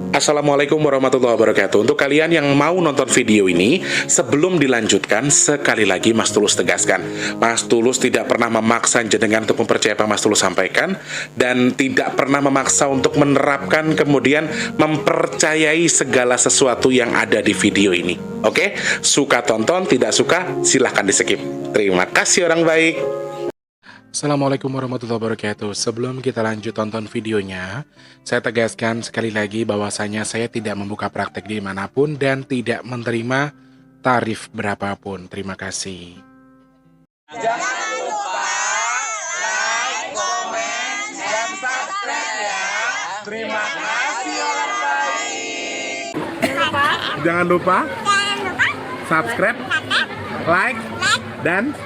Assalamualaikum warahmatullahi wabarakatuh. Untuk kalian yang mau nonton video ini, sebelum dilanjutkan, sekali lagi Mas Tulus tegaskan, Mas Tulus tidak pernah memaksa jenengan untuk mempercayai apa Mas Tulus sampaikan, dan tidak pernah memaksa untuk menerapkan kemudian mempercayai segala sesuatu yang ada di video ini. Oke? Suka tonton, tidak suka silahkan di skip. Terima kasih orang baik. Assalamualaikum warahmatullahi wabarakatuh. Sebelum kita lanjut tonton videonya, saya tegaskan sekali lagi bahwasanya saya tidak membuka praktek dimanapun dan tidak menerima tarif berapapun. Terima kasih. Jangan lupa like, komen, dan subscribe ya. Terima kasih orang baik. Jangan lupa subscribe, like, dan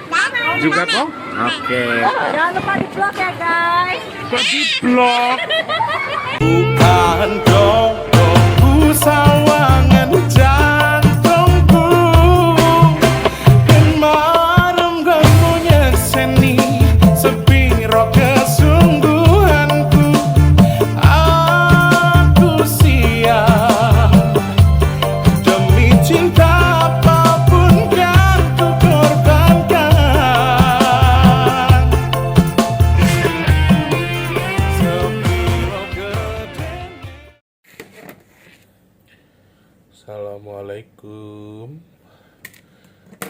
juga kok. Oke. Jangan lupa di vlog ya guys. Kok di vlog? Bukan jodohku sawangan jantungku, kemarin kamu nyeseni sepiro kesungguhanku. Aku siap demi cinta apapun kan ku korbankan. Sepiro gedenya.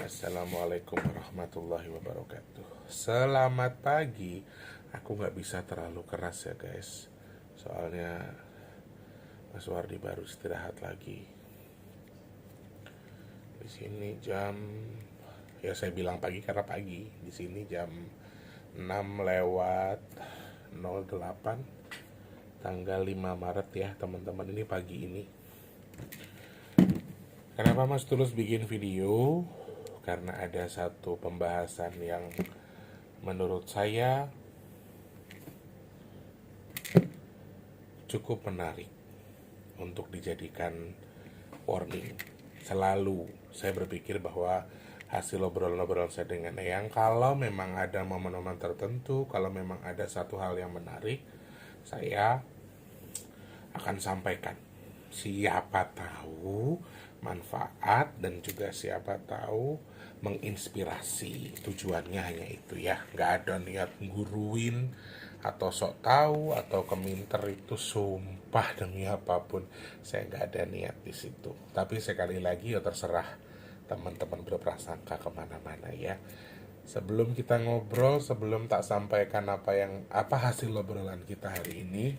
Assalamualaikum warahmatullahi wabarakatuh. Selamat pagi. Aku nggak bisa terlalu keras ya guys, soalnya Mas Wardi baru istirahat lagi. Di sini jam, ya saya bilang pagi karena pagi. Di sini jam 6:08 tanggal 5 Maret ya teman-teman. Ini pagi ini. Kenapa Mas Tulus bikin video? Karena ada satu pembahasan yang menurut saya cukup menarik untuk dijadikan warning. Selalu saya berpikir bahwa hasil obrolan-obrolan saya dengan Eyang, kalau memang ada momen-momen tertentu, kalau memang ada satu hal yang menarik, saya akan sampaikan. Siapa tahu manfaat dan juga siapa tahu menginspirasi. Tujuannya hanya itu ya, nggak ada niat guruin atau sok tahu atau keminter. Itu sumpah demi apapun saya nggak ada niat di situ. Tapi sekali lagi ya terserah teman-teman berprasangka kemana-mana ya. Sebelum kita ngobrol, sebelum tak sampaikan apa hasil obrolan kita hari ini,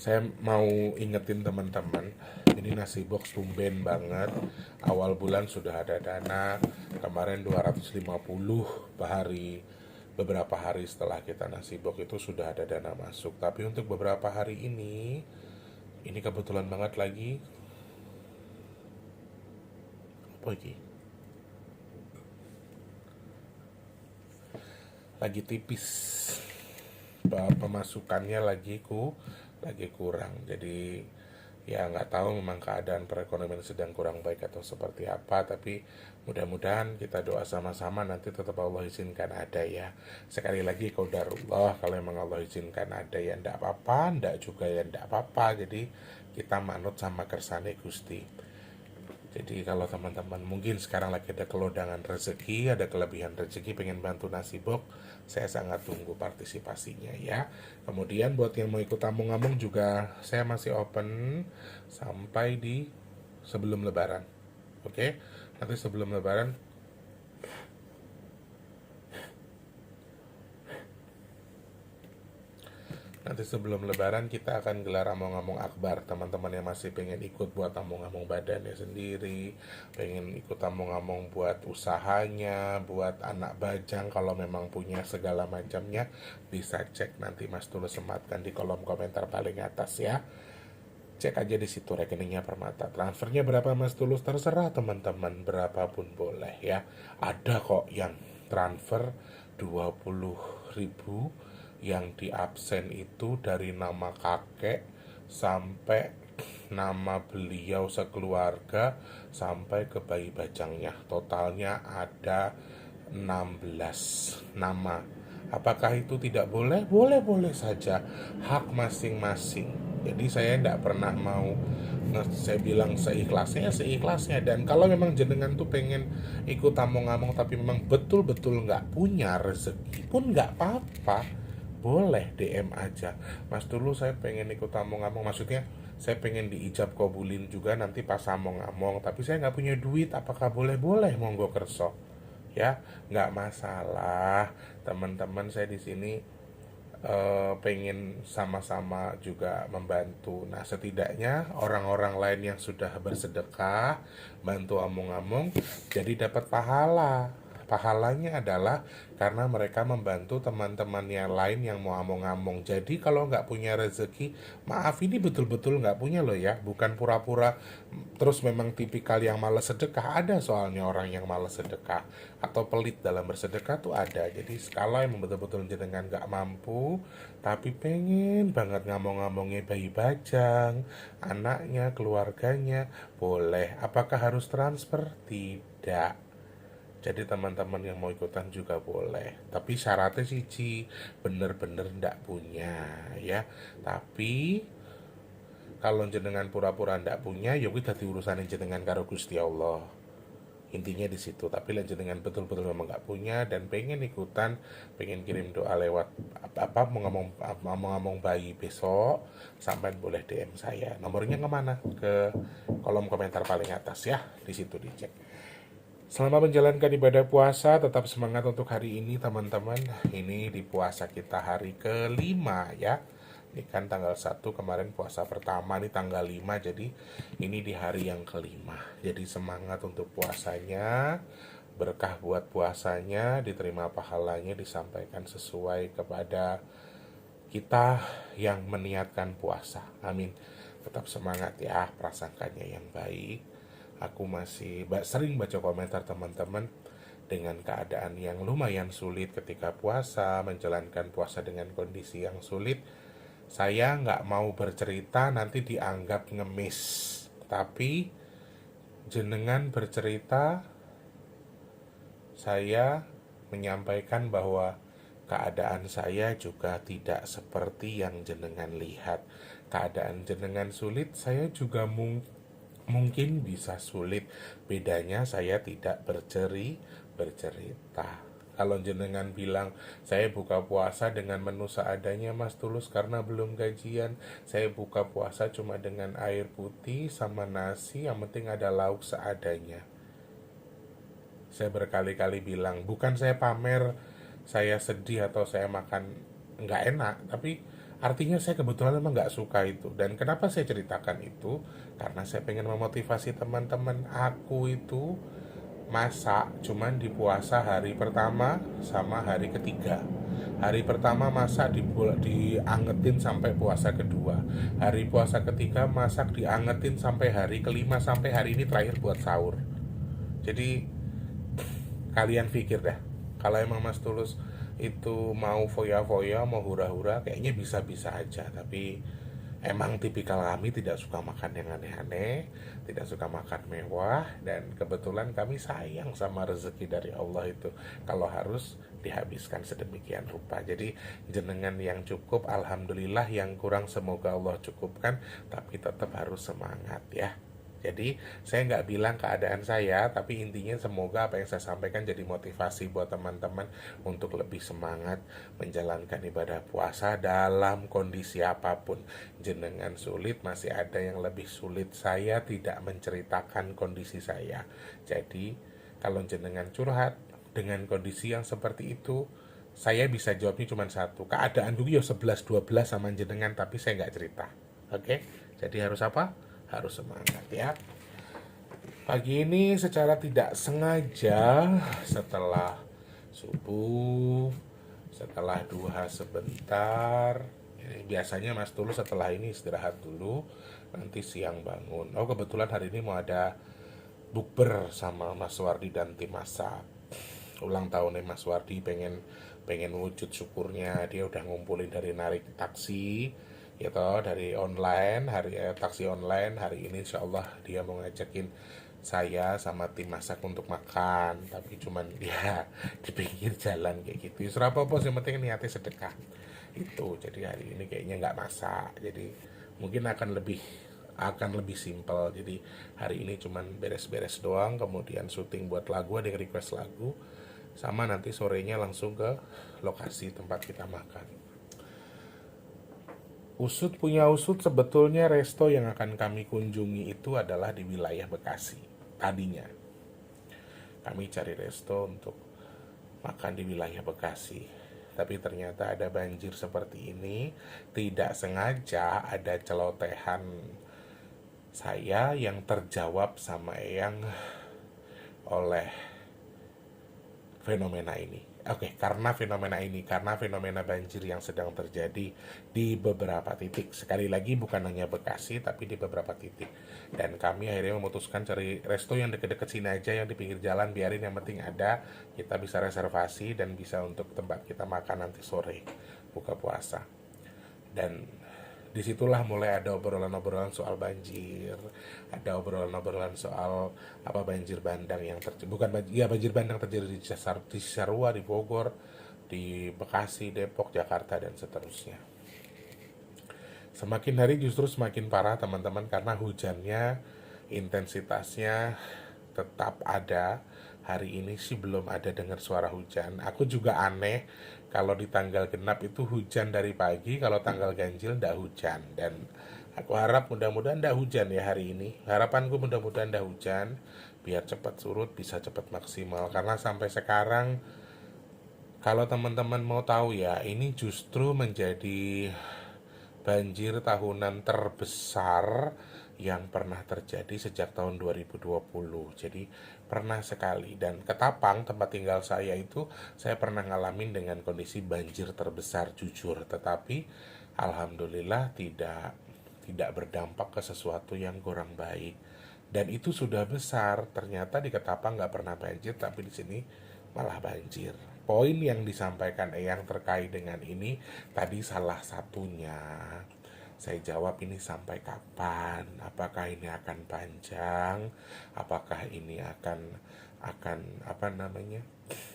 saya mau ingetin teman-teman, ini nasi box tumben banget. Awal bulan sudah ada dana, kemarin 250 beberapa hari setelah kita nasi box itu sudah ada dana masuk. Tapi untuk beberapa hari ini kebetulan banget lagi apa ini? Lagi tipis, pemasukannya lagi kurang. Jadi ya nggak tahu memang keadaan perekonomian sedang kurang baik atau seperti apa, tapi mudah-mudahan kita doa sama-sama nanti tetap Allah izinkan ada ya. Sekali lagi qadarullah, kalau memang Allah izinkan ada ya ndak apa-apa, ndak juga ya ndak apa-apa. Jadi kita manut sama kersane Gusti. Jadi kalau teman-teman mungkin sekarang lagi ada kelodangan rezeki, ada kelebihan rezeki, pengen bantu nasi box, saya sangat tunggu partisipasinya ya. Kemudian buat yang mau ikut tamu ngomong juga, saya masih open sampai di sebelum lebaran. Oke, nanti sebelum lebaran kita akan gelar among-among akbar. Teman-teman yang masih pengen ikut buat among-among badannya sendiri, pengen ikut among-among buat usahanya, buat anak bajang, kalau memang punya segala macamnya, bisa cek nanti Mas Tulus sematkan di kolom komentar paling atas ya. Cek aja di situ rekeningnya Permata. Transfernya berapa Mas Tulus? Terserah teman-teman, berapapun boleh ya. Ada kok yang transfer 20.000 yang di absen itu dari nama kakek sampai nama beliau sekeluarga sampai ke bayi bajangnya. Totalnya ada 16 nama. Apakah itu tidak boleh? Boleh-boleh saja, hak masing-masing. Jadi saya tidak pernah mau saya bilang seikhlasnya, seikhlasnya. Dan kalau memang jenengan tuh pengen ikut among-among tapi memang betul-betul nggak punya rezeki pun nggak apa-apa, boleh DM aja. Mas dulu saya pengen ikut among-among, maksudnya saya pengen diijab kabulin juga nanti pas among-among, tapi saya nggak punya duit, apakah boleh? Boleh, monggo kerso ya, nggak masalah. Teman-teman saya di sini pengen sama-sama juga membantu. Nah, setidaknya orang-orang lain yang sudah bersedekah bantu among-among jadi dapat pahala. Pahalanya adalah karena mereka membantu teman-teman yang lain yang mau among-among. Jadi kalau nggak punya rezeki, maaf ini betul-betul nggak punya loh ya, bukan pura-pura. Terus memang tipikal yang malas sedekah, ada soalnya orang yang malas sedekah atau pelit dalam bersedekah tuh ada. Jadi kalau emang betul-betul jenengan nggak mampu tapi pengen banget ngamong-ngamongnya bayi bajang, anaknya, keluarganya, boleh. Apakah harus transfer? Tidak. Jadi teman-teman yang mau ikutan juga boleh. Tapi syaratnya siji, bener-bener ndak punya ya. Tapi kalau jenengan pura-pura ndak punya, ya kuwi dadi urusane jenengan karo Gusti Allah. Intinya di situ. Tapi lah jenengan betul-betul memang nggak punya dan pengen ikutan, pengen kirim doa lewat apa mau ngomong bayi besok, sampai boleh DM saya. Nomornya kemana? Ke kolom komentar paling atas ya. Di situ dicek. Selamat menjalankan ibadah puasa, tetap semangat untuk hari ini teman-teman. Ini di puasa kita hari kelima ya. Ini kan tanggal 1 kemarin puasa pertama, ini tanggal 5, jadi ini di hari yang kelima. Jadi semangat untuk puasanya, berkah buat puasanya, diterima pahalanya, disampaikan sesuai kepada kita yang meniatkan puasa. Amin. Tetap semangat ya, prasangkanya yang baik. Aku masih sering baca komentar teman-teman dengan keadaan yang lumayan sulit ketika puasa, menjalankan puasa dengan kondisi yang sulit. Saya nggak mau bercerita nanti dianggap ngemis, tapi jenengan bercerita, saya menyampaikan bahwa keadaan saya juga tidak seperti yang jenengan lihat. Keadaan jenengan sulit, saya juga mungkin bisa sulit. Bedanya saya tidak bercerita. Kalau jenengan bilang saya buka puasa dengan menu seadanya Mas Tulus karena belum gajian, saya buka puasa cuma dengan air putih sama nasi, yang penting ada lauk seadanya. Saya berkali-kali bilang, bukan saya pamer saya sedih atau saya makan nggak enak, tapi artinya saya kebetulan memang nggak suka itu. Dan kenapa saya ceritakan itu? Karena saya pengen memotivasi teman-teman. Aku itu masak cuman di puasa hari pertama sama hari ketiga. Hari pertama masak diangetin sampai puasa kedua. Hari puasa ketiga masak diangetin sampai hari kelima, sampai hari ini terakhir buat sahur. Jadi kalian pikir dah, kalau emang Mas Tulus itu mau foya-foya, mau hura-hura, kayaknya bisa-bisa aja. Tapi emang tipikal kami tidak suka makan yang aneh-aneh, tidak suka makan mewah, dan kebetulan kami sayang sama rezeki dari Allah itu. Kalau harus dihabiskan sedemikian rupa. Jadi jenengan yang cukup, alhamdulillah, yang kurang semoga Allah cukupkan, tapi tetap harus semangat ya. Jadi saya nggak bilang keadaan saya, tapi intinya semoga apa yang saya sampaikan jadi motivasi buat teman-teman untuk lebih semangat menjalankan ibadah puasa dalam kondisi apapun. Jenengan sulit, masih ada yang lebih sulit. Saya tidak menceritakan kondisi saya. Jadi kalau jenengan curhat dengan kondisi yang seperti itu, saya bisa jawabnya cuma satu. Keadaan dulu ya 11-12 sama jenengan, tapi saya nggak cerita. Oke? Jadi harus apa? Harus semangat ya. Pagi ini secara tidak sengaja setelah subuh, setelah duha sebentar, biasanya Mas Tulus setelah ini istirahat dulu, nanti siang bangun. Oh kebetulan hari ini mau ada bukber sama Mas Wardi dan tim masak. Ulang tahunnya Mas Wardi, pengen wujud syukurnya, dia udah ngumpulin dari narik taksi gitu, dari online taksi online. Hari ini insya Allah dia mau ngajakin saya sama tim masak untuk makan, tapi cuman ya di pinggir jalan kayak gitu. Yusra apa-apa yang penting niatnya sedekah. Itu jadi hari ini kayaknya nggak masak. Jadi mungkin akan lebih simpel. Jadi hari ini cuman beres-beres doang, kemudian syuting buat lagu, ada yang request lagu, sama nanti sorenya langsung ke lokasi tempat kita makan. Usut sebetulnya resto yang akan kami kunjungi itu adalah di wilayah Bekasi. Tadinya kami cari resto untuk makan di wilayah Bekasi. Tapi ternyata ada banjir seperti ini. Tidak sengaja ada celotehan saya yang terjawab sama Eyang oleh fenomena ini. Oke, karena fenomena banjir yang sedang terjadi di beberapa titik. Sekali lagi bukan hanya Bekasi, tapi di beberapa titik. Dan kami akhirnya memutuskan cari resto yang deket-deket sini aja, yang di pinggir jalan, biarin yang penting ada. Kita bisa reservasi dan bisa untuk tempat kita makan nanti sore, buka puasa. Dan disitulah mulai ada obrolan-obrolan soal banjir, ada obrolan-obrolan soal apa banjir bandang yang terjadi, bukan banjir bandang terjadi di Cisarua, di Bogor, di Bekasi, Depok, Jakarta dan seterusnya. Semakin hari justru semakin parah teman-teman, karena hujannya intensitasnya tetap ada. Hari ini sih belum ada dengar suara hujan. Aku juga aneh kalau di tanggal genap itu hujan dari pagi, kalau tanggal ganjil ndak hujan. Dan aku harap mudah-mudahan ndak hujan ya hari ini. Harapanku mudah-mudahan ndak hujan, biar cepat surut, bisa cepat maksimal. Karena sampai sekarang, kalau teman-teman mau tahu ya, ini justru menjadi banjir tahunan terbesar yang pernah terjadi sejak tahun 2020. Jadi pernah sekali. Dan Ketapang, tempat tinggal saya itu, saya pernah ngalamin dengan kondisi banjir terbesar jujur. Tetapi alhamdulillah tidak berdampak ke sesuatu yang kurang baik. Dan itu sudah besar. Ternyata di Ketapang nggak pernah banjir, tapi di sini malah banjir. Poin yang disampaikan Eyang terkait dengan ini tadi salah satunya. Saya jawab, ini sampai kapan? Apakah ini akan panjang? Apakah ini akan apa namanya?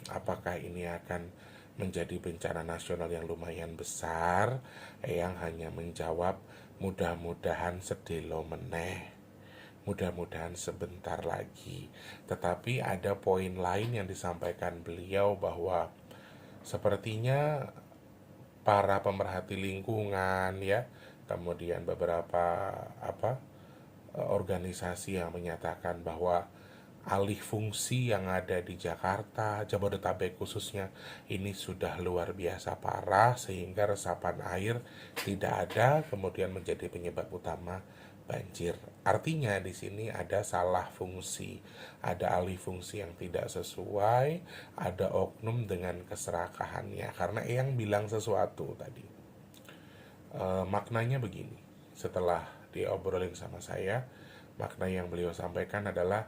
Apakah ini akan menjadi bencana nasional yang lumayan besar? Eyang hanya menjawab, mudah-mudahan sedelo meneh. Mudah-mudahan sebentar lagi. Tetapi ada poin lain yang disampaikan beliau bahwa sepertinya para pemerhati lingkungan ya, kemudian beberapa organisasi yang menyatakan bahwa alih fungsi yang ada di Jakarta, Jabodetabek khususnya, ini sudah luar biasa parah sehingga resapan air tidak ada, kemudian menjadi penyebab utama banjir. Artinya di sini ada salah fungsi, ada alih fungsi yang tidak sesuai, ada oknum dengan keserakahannya. Karena yang bilang sesuatu tadi, maknanya begini. Setelah diobrolin sama saya, makna yang beliau sampaikan adalah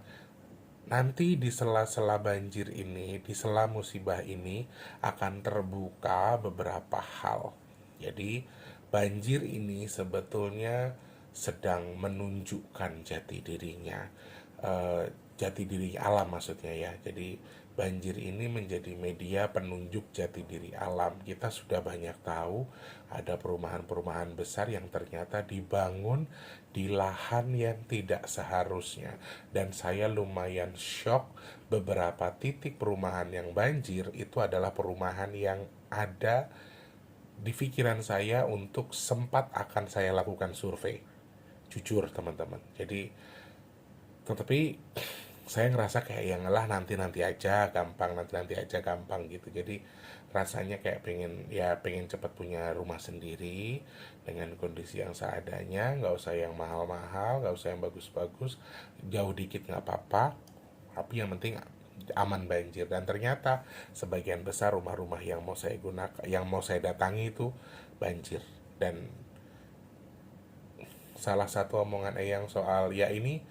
nanti di sela-sela banjir ini, di sela musibah ini akan terbuka beberapa hal. Jadi banjir ini sebetulnya sedang menunjukkan jati dirinya, jati diri alam maksudnya ya. Jadi banjir ini menjadi media penunjuk jati diri alam. Kita sudah banyak tahu ada perumahan-perumahan besar yang ternyata dibangun di lahan yang tidak seharusnya. Dan saya lumayan shock, beberapa titik perumahan yang banjir itu adalah perumahan yang ada di pikiran saya untuk sempat akan saya lakukan survei. Jujur teman-teman. Jadi tetapi saya ngerasa kayak yang nanti aja gampang gitu. Jadi rasanya kayak pengen cepat punya rumah sendiri dengan kondisi yang seadanya, nggak usah yang mahal-mahal, nggak usah yang bagus-bagus, jauh dikit nggak apa-apa, tapi yang penting aman banjir. Dan ternyata sebagian besar rumah-rumah yang mau saya datangi itu banjir. Dan salah satu omongan Eyang soal ya ini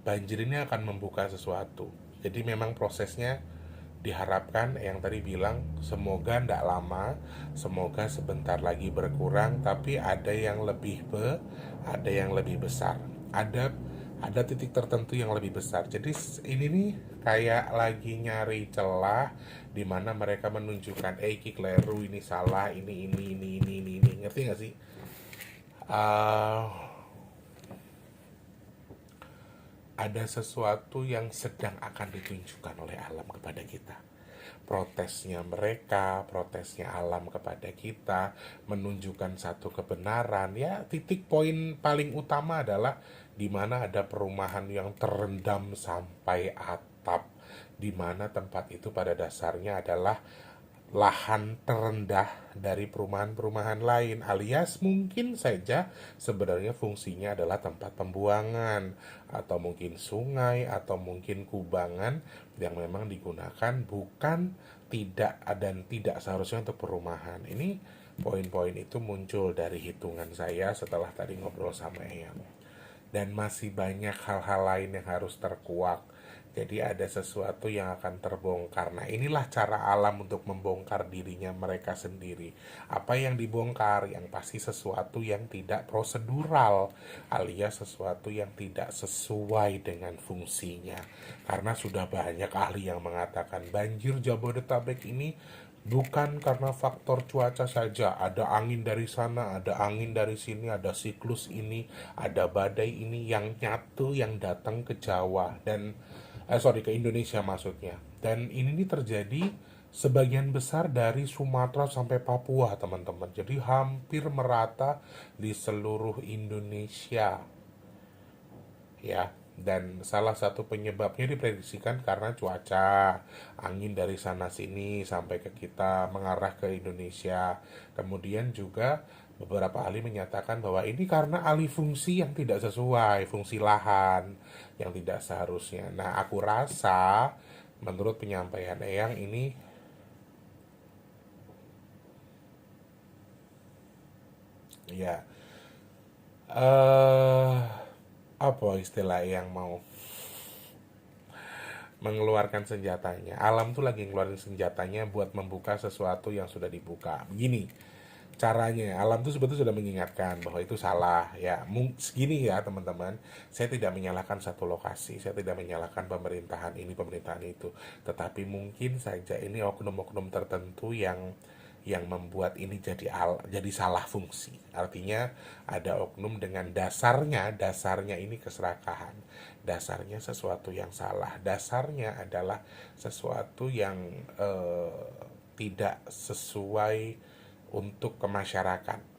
banjir ini akan membuka sesuatu. Jadi memang prosesnya diharapkan yang tadi bilang semoga tidak lama, semoga sebentar lagi berkurang, tapi ada yang lebih besar. Ada ada titik tertentu yang lebih besar. Jadi ini nih kayak lagi nyari celah di mana mereka menunjukkan iki kleru, ini salah, ini. Ngerti nggak sih? Eh, ada sesuatu yang sedang akan ditunjukkan oleh alam kepada kita. Protesnya mereka, protesnya alam kepada kita, menunjukkan satu kebenaran. Ya, titik poin paling utama adalah di mana ada perumahan yang terendam sampai atap, di mana tempat itu pada dasarnya adalah lahan terendah dari perumahan-perumahan lain, alias mungkin saja sebenarnya fungsinya adalah tempat pembuangan atau mungkin sungai atau mungkin kubangan yang memang digunakan bukan tidak dan tidak seharusnya untuk perumahan. Ini poin-poin itu muncul dari hitungan saya setelah tadi ngobrol sama Eyang, dan masih banyak hal-hal lain yang harus terkuak. Jadi ada sesuatu yang akan terbongkar. Nah, inilah cara alam untuk membongkar dirinya mereka sendiri. Apa yang dibongkar? Yang pasti sesuatu yang tidak prosedural, alias sesuatu yang tidak sesuai dengan fungsinya. Karena sudah banyak ahli yang mengatakan banjir Jabodetabek ini bukan karena faktor cuaca saja, ada angin dari sana, ada angin dari sini, ada siklus ini, ada badai ini yang nyatu yang datang ke Jawa dan ke Indonesia maksudnya. Dan ini nih terjadi sebagian besar dari Sumatera sampai Papua, teman-teman. Jadi hampir merata di seluruh Indonesia. Ya, dan salah satu penyebabnya diprediksikan karena cuaca, angin dari sana sini sampai ke kita mengarah ke Indonesia. Kemudian juga beberapa ahli menyatakan bahwa ini karena alih fungsi yang tidak sesuai, fungsi lahan yang tidak seharusnya. Nah, aku rasa menurut penyampaian Eyang ini ya eh apa istilah yang mau mengeluarkan senjatanya. Alam tuh lagi ngeluarin senjatanya buat membuka sesuatu yang sudah dibuka. Begini caranya, alam tuh sebetulnya sudah mengingatkan bahwa itu salah. Ya, segini ya teman-teman. Saya tidak menyalahkan satu lokasi, saya tidak menyalahkan pemerintahan ini, pemerintahan itu. Tetapi mungkin saja ini oknum-oknum tertentu yang membuat ini jadi salah fungsi. Artinya ada oknum dengan dasarnya ini keserakahan. Dasarnya sesuatu yang salah. Dasarnya adalah sesuatu yang tidak sesuai untuk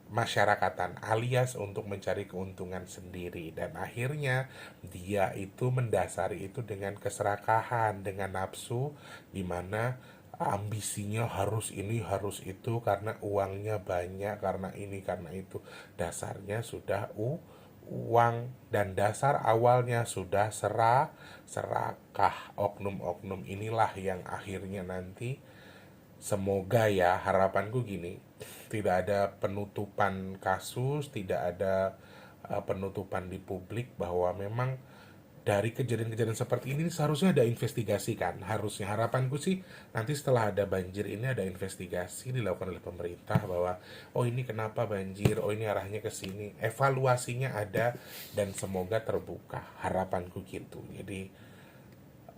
masyarakatan alias untuk mencari keuntungan sendiri, dan akhirnya dia itu mendasari itu dengan keserakahan, dengan nafsu, di mana ambisinya harus ini harus itu karena uangnya banyak, karena ini karena itu. Dasarnya sudah uang, dan dasar awalnya sudah serakah. Oknum-oknum inilah yang akhirnya nanti, semoga ya, harapanku gini, tidak ada penutupan kasus, tidak ada penutupan di publik, bahwa memang dari kejadian-kejadian seperti ini seharusnya ada investigasi kan. Harusnya harapanku sih nanti setelah ada banjir ini ada investigasi dilakukan oleh pemerintah bahwa oh ini kenapa banjir, oh ini arahnya ke sini, evaluasinya ada, dan semoga terbuka. Harapanku gitu. Jadi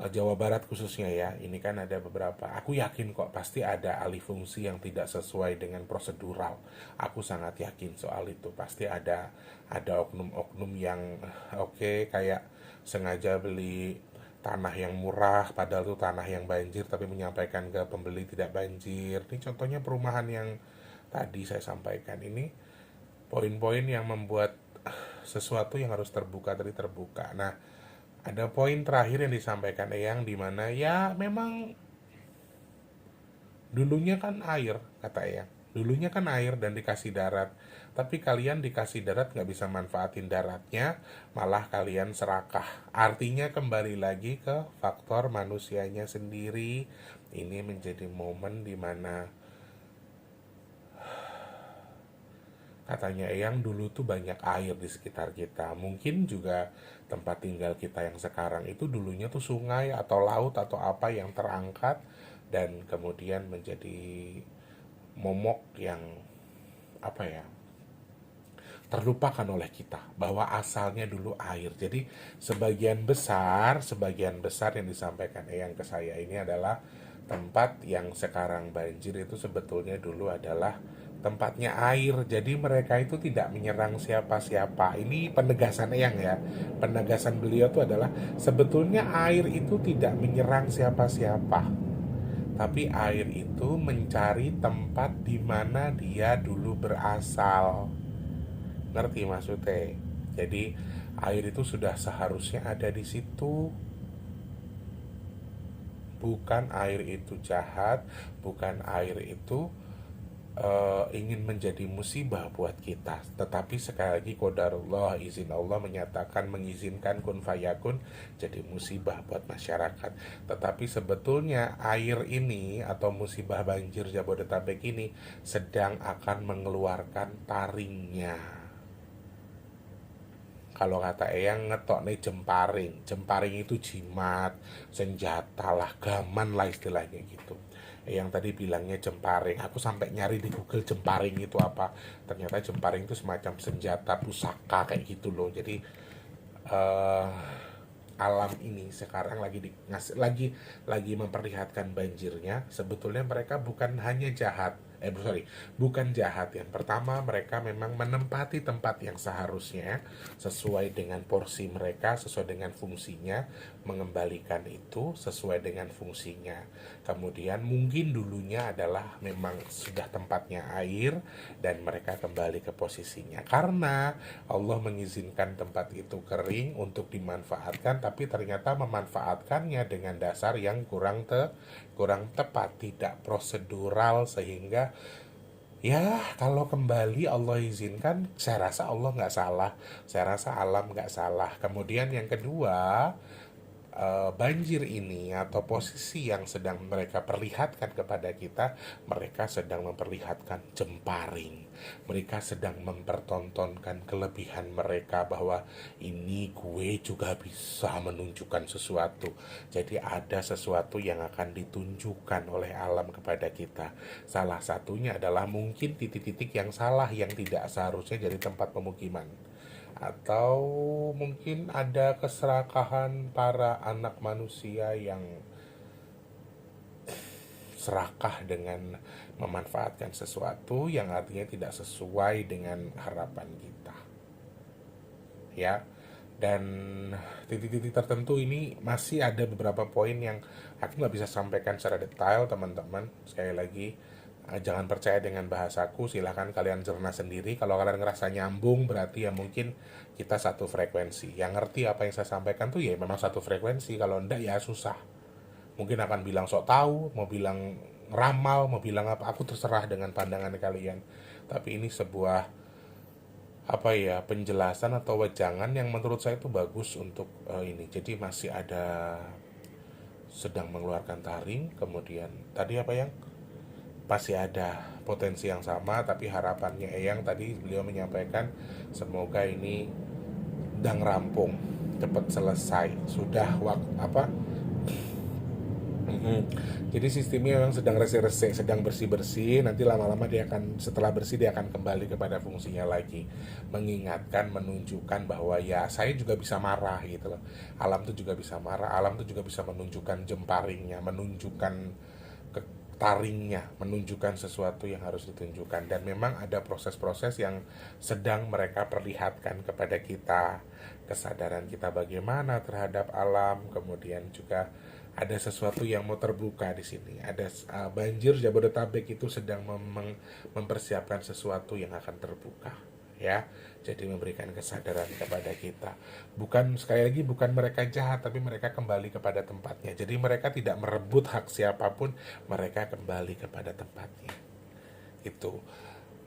Jawa Barat khususnya ya, ini kan ada beberapa. Aku yakin kok pasti ada alih fungsi yang tidak sesuai dengan prosedural. Aku sangat yakin soal itu. Pasti ada oknum-oknum yang oke, kayak sengaja beli tanah yang murah padahal itu tanah yang banjir, tapi menyampaikan ke pembeli tidak banjir. Ini contohnya perumahan yang tadi saya sampaikan. Ini poin-poin yang membuat sesuatu yang harus terbuka tadi terbuka. Nah, ada poin terakhir yang disampaikan Eyang, di mana ya memang dulunya kan air, kata Eyang. Dulunya kan air dan dikasih darat. Tapi kalian dikasih darat nggak bisa manfaatin daratnya, malah kalian serakah. Artinya kembali lagi ke faktor manusianya sendiri. Ini menjadi momen di mana katanya Eyang dulu tuh banyak air di sekitar kita. Mungkin juga tempat tinggal kita yang sekarang itu dulunya tuh sungai atau laut atau apa yang terangkat dan kemudian menjadi momok yang apa ya, terlupakan oleh kita bahwa asalnya dulu air. Jadi sebagian besar yang disampaikan Eyang ke saya ini adalah tempat yang sekarang banjir itu sebetulnya dulu adalah tempatnya air. Jadi mereka itu tidak menyerang siapa-siapa. Ini penegasan Eyang ya. Penegasan beliau itu adalah sebetulnya air itu tidak menyerang siapa-siapa. Tapi air itu mencari tempat di mana dia dulu berasal. Ngerti maksudnya? Jadi air itu sudah seharusnya ada di situ. Bukan air itu jahat, bukan air itu ingin menjadi musibah buat kita. Tetapi sekali lagi qadarullah, izin Allah menyatakan mengizinkan kun fayakun jadi musibah buat masyarakat. Tetapi sebetulnya air ini atau musibah banjir Jabodetabek ini sedang akan mengeluarkan taringnya. Kalau kata Eyang ngetok nih Jemparing itu jimat, senjata lah, gaman lah istilahnya gitu. Eyang tadi bilangnya jemparing. Aku sampai nyari di Google jemparing itu apa. Ternyata jemparing itu semacam senjata pusaka kayak gitu loh. Jadi eh alam ini sekarang lagi memperlihatkan banjirnya. Sebetulnya mereka bukan hanya jahat, bukan jahat. Yang pertama, mereka memang menempati tempat yang seharusnya sesuai dengan porsi mereka, sesuai dengan fungsinya, mengembalikan itu sesuai dengan fungsinya. Kemudian mungkin dulunya adalah memang sudah tempatnya air dan mereka kembali ke posisinya. Karena Allah mengizinkan tempat itu kering untuk dimanfaatkan, tapi ternyata memanfaatkannya dengan dasar yang kurang tepat, tidak prosedural, sehingga ya kalau kembali Allah izinkan, saya rasa Allah nggak salah, saya rasa alam nggak salah. Kemudian yang kedua, banjir ini atau posisi yang sedang mereka perlihatkan kepada kita, mereka sedang memperlihatkan jemparing. Mereka sedang mempertontonkan kelebihan mereka bahwa ini gue juga bisa menunjukkan sesuatu. Jadi ada sesuatu yang akan ditunjukkan oleh alam kepada kita. Salah satunya adalah mungkin titik-titik yang salah yang tidak seharusnya jadi tempat pemukiman, atau mungkin ada keserakahan para anak manusia yang serakah dengan memanfaatkan sesuatu yang artinya tidak sesuai dengan harapan kita, ya. Dan titik-titik tertentu ini masih ada beberapa poin yang aku nggak bisa sampaikan secara detail, teman-teman. Sekali lagi, jangan percaya dengan bahasaku, silahkan kalian cerna sendiri. Kalau kalian ngerasa nyambung, berarti ya mungkin kita satu frekuensi. Yang ngerti apa yang saya sampaikan tuh ya memang satu frekuensi. Kalau enggak ya susah. Mungkin akan bilang sok tahu, mau bilang ramal, mau bilang apa, aku terserah dengan pandangan kalian. Tapi ini sebuah penjelasan atau wejangan yang menurut saya itu bagus untuk ini. Jadi masih ada sedang mengeluarkan taring, kemudian tadi masih ada potensi yang sama, tapi harapannya Eyang tadi beliau menyampaikan semoga ini dang rampung, cepat selesai, sudah jadi sistemnya memang sedang resik-resik, sedang bersih-bersih. Nanti lama-lama setelah bersih dia akan kembali kepada fungsinya lagi, mengingatkan, menunjukkan bahwa ya saya juga bisa marah gitu loh. Alam tuh juga bisa marah, alam tuh juga bisa menunjukkan jemparingnya, menunjukkan taringnya, menunjukkan sesuatu yang harus ditunjukkan. Dan memang ada proses-proses yang sedang mereka perlihatkan kepada kita, kesadaran kita bagaimana terhadap alam. Kemudian juga ada sesuatu yang mau terbuka di sini. Ada banjir Jabodetabek itu sedang mempersiapkan sesuatu yang akan terbuka, ya. Jadi memberikan kesadaran kepada kita. Sekali lagi bukan mereka jahat, tapi mereka kembali kepada tempatnya. Jadi mereka tidak merebut hak siapapun, mereka kembali kepada tempatnya. Itu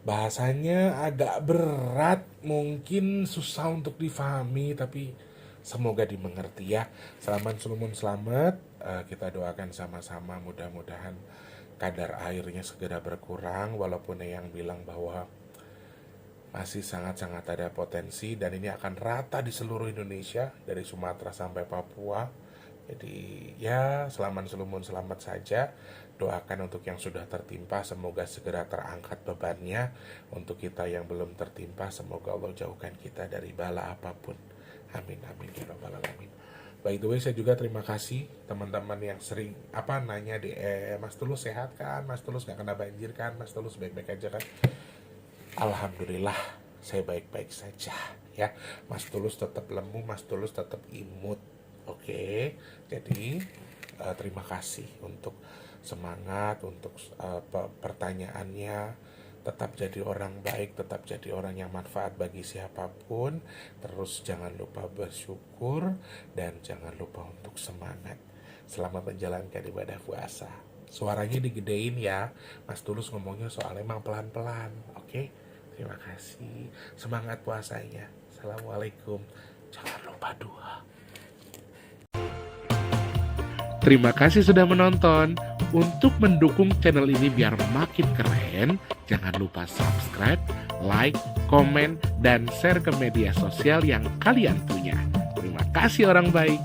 bahasanya agak berat, mungkin susah untuk difahami, tapi semoga dimengerti ya. Selamat. Kita doakan sama-sama, mudah-mudahan kadar airnya segera berkurang. Walaupun yang bilang bahwa masih sangat-sangat ada potensi, dan ini akan rata di seluruh Indonesia dari Sumatera sampai Papua. Jadi ya selamat selumun selamat saja. Doakan untuk yang sudah tertimpa semoga segera terangkat bebannya. Untuk kita yang belum tertimpa semoga Allah jauhkan kita dari bala apapun. Amin amin ya rabbal alamin. By the way, saya juga terima kasih teman-teman yang sering nanya di Mas Tulus sehat kan, Mas Tulus nggak kena banjir kan, Mas Tulus baik-baik aja kan. Alhamdulillah saya baik-baik saja ya. Mas Tulus tetap lemu, Mas Tulus tetap imut. Oke, jadi terima kasih untuk semangat, untuk pertanyaannya. Tetap jadi orang baik, tetap jadi orang yang manfaat bagi siapapun. Terus jangan lupa bersyukur dan jangan lupa untuk semangat. Selamat menjalankan ibadah puasa. Suaranya digedein ya, Mas Tulus ngomongnya soalnya emang pelan-pelan. Oke, terima kasih. Semangat puasanya. Assalamualaikum. Jangan lupa doa. Terima kasih sudah menonton. Untuk mendukung channel ini biar makin keren, jangan lupa subscribe, like, komen, dan share ke media sosial yang kalian punya. Terima kasih orang baik.